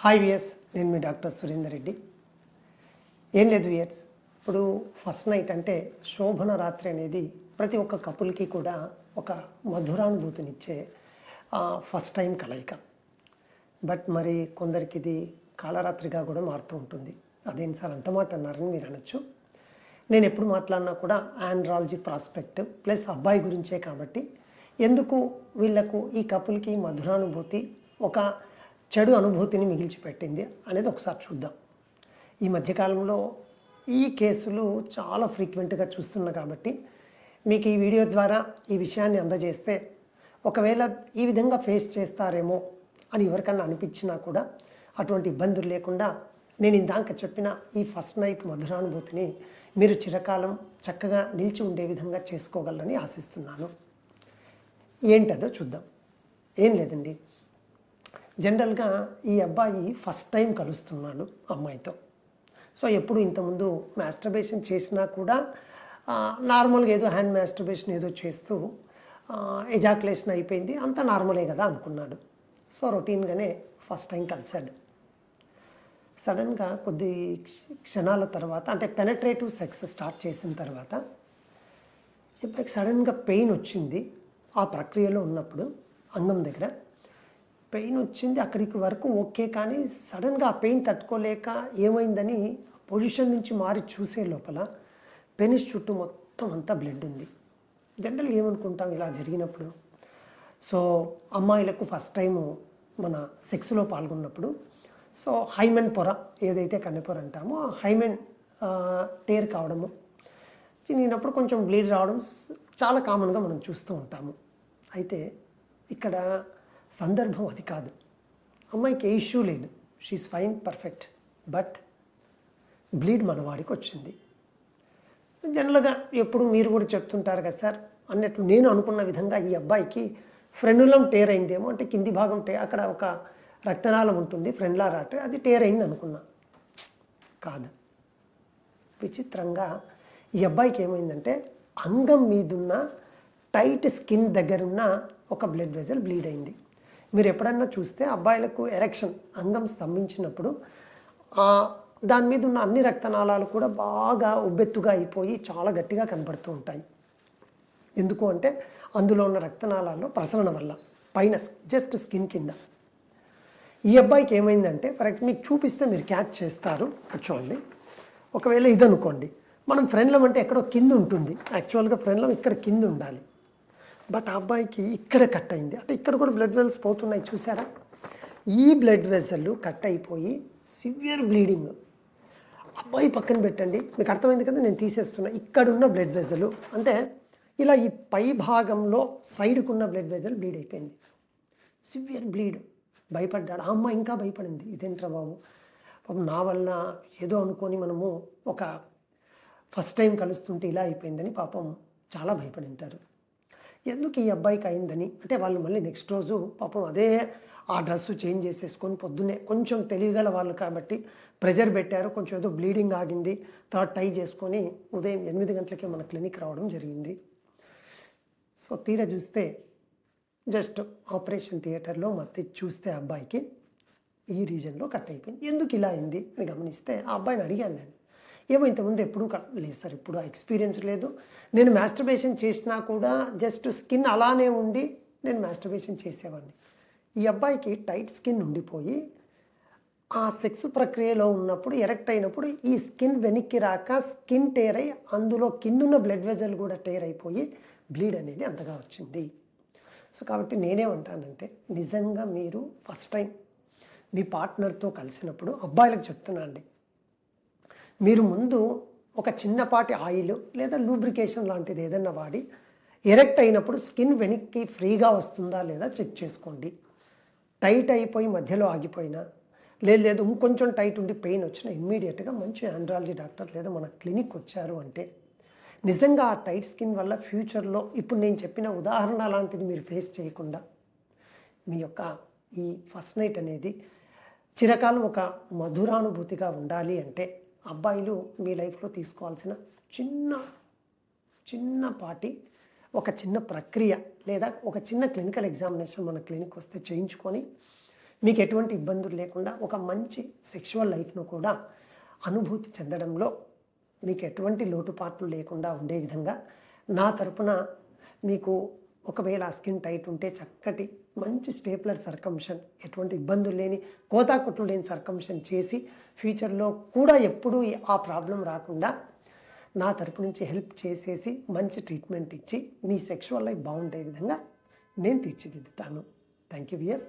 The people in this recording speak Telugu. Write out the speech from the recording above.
హాయ్ వియర్స్, నేను మీ డాక్టర్ సురేందర్ రెడ్డి. ఏం లేదు వియర్స్, ఇప్పుడు ఫస్ట్ నైట్ అంటే శోభన రాత్రి అనేది ప్రతి ఒక్క కపుల్కి కూడా ఒక మధురానుభూతినిచ్చే ఫస్ట్ టైం కలయిక. బట్ మరి కొందరికి ఇది కాలరాత్రిగా కూడా మారుతూ ఉంటుంది. అదేంటి సార్ అంత మాట అన్నారని మీరు అనొచ్చు. నేను ఎప్పుడు మాట్లాడినా కూడా ఆండ్రాలజీ ప్రాస్పెక్ట్ ప్లస్ అబ్బాయి గురించే కాబట్టి ఎందుకు వీళ్లకు ఈ కపుల్కి మధురానుభూతి ఒక చెడు అనుభూతిని మిగిల్చిపెట్టింది అనేది ఒకసారి చూద్దాం. ఈ మధ్యకాలంలో ఈ కేసులు చాలా ఫ్రీక్వెంట్గా చూస్తున్నా కాబట్టి మీకు ఈ వీడియో ద్వారా ఈ విషయాన్ని అందజేస్తే ఒకవేళ ఈ విధంగా ఫేస్ చేస్తారేమో అని ఎవరికన్నా అనిపించినా కూడా అటువంటి ఇబ్బందులు లేకుండా నేను ఇందాక చెప్పిన ఈ ఫస్ట్ నైట్ మధురానుభూతిని మీరు చిరకాలం చక్కగా నిలిచి ఉండే విధంగా చేసుకోగలరని ఆశిస్తున్నాను. ఏంటదో చూద్దాం. ఏం లేదండి, జనరల్గా ఈ అబ్బాయి ఫస్ట్ టైం కలుస్తున్నాడు అమ్మాయితో. సో ఎప్పుడు ఇంతకుముందు మాస్టర్బేషన్ చేసినా కూడా నార్మల్గా ఏదో హ్యాండ్ మాస్టర్బేషన్ ఏదో చేస్తూ ఎజాకులేషన్ అయిపోయింది, అంత నార్మలే కదా అనుకున్నాడు. సో రొటీన్గానే ఫస్ట్ టైం కలిశాడు. సడన్గా కొద్ది క్షణాల తర్వాత అంటే పెనట్రేటివ్ సెక్స్ స్టార్ట్ చేసిన తర్వాత అబ్బాయికి సడన్గా పెయిన్ వచ్చింది. ఆ ప్రక్రియలో ఉన్నప్పుడు అంగం దగ్గర పెయిన్ వచ్చింది. అక్కడికి వరకు ఓకే, కానీ సడన్గా ఆ పెయిన్ తట్టుకోలేక ఏమైందని పొజిషన్ నుంచి మారి చూసే లోపల పెనిస్ చుట్టూ మొత్తం అంతా బ్లడ్ ఉంది. జనరల్గా ఏమనుకుంటాం ఇలా జరిగినప్పుడు? సో అమ్మాయిలకు ఫస్ట్ టైము మన సెక్స్లో పాల్గొన్నప్పుడు సో హైమెన్ పొర ఏదైతే కన్నెపొర అంటామో ఆ హైమెన్ టేర్ కావడము, చిన్నప్పుడు కొంచెం బ్లీడ్ రావడం చాలా కామన్గా మనం చూస్తూ ఉంటాము. అయితే ఇక్కడ సందర్భం అది కాదు. అమ్మాయికి ఏ ఇష్యూ లేదు, she is fine, perfect. But bleed మన వాడికి వచ్చింది. జనరల్గా ఎప్పుడు మీరు కూడా చెప్తుంటారు కదా సార్ అన్నట్లు నేను అనుకున్న విధంగా ఈ అబ్బాయికి ఫ్రెండులం టేర్ అయిందేమో, అంటే కింది భాగం అక్కడ ఒక రక్తనాళం ఉంటుంది, ఫ్రెండ్లా రాటే, అది టేర్ అయింది అనుకున్నా. కాదు. విచిత్రంగా ఈ అబ్బాయికి ఏమైందంటే అంగం మీదున్న టైట్ స్కిన్ దగ్గరున్న ఒక బ్లడ్ వెజల్ బ్లీడ్ అయింది. మీరు ఎప్పుడన్నా చూస్తే అబ్బాయిలకు ఎరెక్షన్ అంగం స్తంభించినప్పుడు దాని మీద ఉన్న అన్ని రక్తనాళాలు కూడా బాగా ఉబ్బెత్తుగా అయిపోయి చాలా గట్టిగా కనబడుతూ ఉంటాయి. ఎందుకు అంటే అందులో ఉన్న రక్తనాళాల్లో ప్రసరణ వల్ల పైన జస్ట్ స్కిన్ కింద. ఈ అబ్బాయికి ఏమైందంటే కరెక్ట్ మీకు చూపిస్తే మీరు క్యాచ్ చేస్తారు. చూడండి, ఒకవేళ ఇది అనుకోండి, మనం ఫ్రెండ్లం అంటే ఎక్కడో కింద ఉంటుంది, యాక్చువల్గా ఫ్రెండ్లం ఇక్కడ కింద ఉండాలి. బట్ ఆ అబ్బాయికి ఇక్కడ కట్ అయింది, అంటే ఇక్కడ కూడా బ్లడ్ వెజల్స్ పోతున్నాయి చూసారా? ఈ బ్లడ్ వెజల్ కట్ అయిపోయి సివియర్ బ్లీడింగ్. అబ్బాయి పక్కన పెట్టండి, మీకు అర్థమైంది కదా, నేను తీసేస్తున్నా. ఇక్కడున్న బ్లడ్ వెజల్ అంటే ఇలా ఈ పై భాగంలో సైడ్కున్న బ్లడ్ వెజల్ బ్లీడ్ అయిపోయింది, సివియర్ బ్లీడ్. భయపడ్డాడు. ఆ అమ్మాయి ఇంకా భయపడింది, ఇదేంట్రా బాబు పాపం నా వల్ల ఏదో అనుకొని మనము ఒక ఫస్ట్ టైం కలుస్తుంటే ఇలా అయిపోయిందని పాపం చాలా భయపడి ఉంటారు. ఎందుకు ఈ అబ్బాయికి అయిందని అంటే వాళ్ళు మళ్ళీ నెక్స్ట్ రోజు పాపం అదే ఆ డ్రెస్సు చేంజ్ చేసేసుకొని పొద్దున్నే కొంచెం తెలియగల వాళ్ళు కాబట్టి ప్రెజర్ పెట్టారు, కొంచెం ఏదో బ్లీడింగ్ ఆగింది, తర్వాత టై చేసుకొని ఉదయం 8 గంటలకే మన క్లినిక్ రావడం జరిగింది. సో తీరా చూస్తే జస్ట్ ఆపరేషన్ థియేటర్లో మధ్య చూస్తే అబ్బాయికి ఈ రీజన్లో కట్ అయిపోయింది. ఎందుకు ఇలా అయింది అని గమనిస్తే ఆ అబ్బాయిని అడిగాను నేను, ఏమో ఇంతకుముందు ఎప్పుడూ లేదు సార్, ఇప్పుడు ఆ ఎక్స్పీరియన్స్ లేదు, నేను మాస్టర్బేషన్ చేసినా కూడా జస్ట్ స్కిన్ అలానే ఉండి నేను మాస్టర్బేషన్ చేసేవాడిని. ఈ అబ్బాయికి టైట్ స్కిన్ ఉండిపోయి ఆ సెక్స్ ప్రక్రియలో ఉన్నప్పుడు ఎరెక్ట్ అయినప్పుడు ఈ స్కిన్ వెనక్కి రాక స్కిన్ టేర్ అయి అందులో కిందున్న బ్లడ్ వెజల్ కూడా టేర్ అయిపోయి బ్లీడ్ అనేది అంతగా వచ్చింది. సో కాబట్టి నేనేమంటానంటే నిజంగా మీరు ఫస్ట్ టైం మీ పార్ట్నర్తో కలిసినప్పుడు అబ్బాయిలకు చెప్తున్నా అండి, మీరు ముందు ఒక చిన్నపాటి ఆయిల్ లేదా లూబ్రికేషన్ లాంటిది ఏదన్నా వాడి ఎరెక్ట్ అయినప్పుడు స్కిన్ వెనక్కి ఫ్రీగా వస్తుందా లేదా చెక్ చేసుకోండి. టైట్ అయిపోయి మధ్యలో ఆగిపోయినా లేదు ఇంకొంచెం టైట్ ఉండి పెయిన్ వచ్చినా ఇమ్మీడియట్గా మంచి ఆండ్రాలజీ డాక్టర్ లేదా మన క్లినిక్ వచ్చారు అంటే నిజంగా ఆ టైట్ స్కిన్ వల్ల ఫ్యూచర్లో ఇప్పుడు నేను చెప్పిన ఉదాహరణ లాంటిది మీరు ఫేస్ చేయకుండా మీ యొక్క ఈ ఫస్ట్ నైట్ అనేది చిరకాలం ఒక మధురానుభూతిగా ఉండాలి అంటే అబ్బాయిలు మీ లైఫ్లో తీసుకోవాల్సిన చిన్నపాటి ఒక చిన్న ప్రక్రియ లేదా ఒక చిన్న క్లినికల్ ఎగ్జామినేషన్ మన క్లినిక్ వస్తే చేయించుకొని మీకు ఎటువంటి ఇబ్బందులు లేకుండా ఒక మంచి సెక్షువల్ లైఫ్ను కూడా అనుభూతి చెందడంలో మీకు ఎటువంటి లోటుపాట్లు లేకుండా ఉండే విధంగా నా తరపున మీకు ఒకవేళ స్కిన్ టైట్ ఉంటే చక్కటి మంచి స్టేప్లర్ సర్కంషన్, ఎటువంటి ఇబ్బందులు లేని కోతాకుట్లు లేని సర్కంషన్ చేసి ఫ్యూచర్లో కూడా ఎప్పుడూ ఆ ప్రాబ్లం రాకుండా నా తరపు నుంచి హెల్ప్ చేసేసి మంచి ట్రీట్మెంట్ ఇచ్చి మీ సెక్షువల్ లైఫ్ బాగుండే విధంగా నేను తీర్చిదిద్దుతాను. Thank you VS.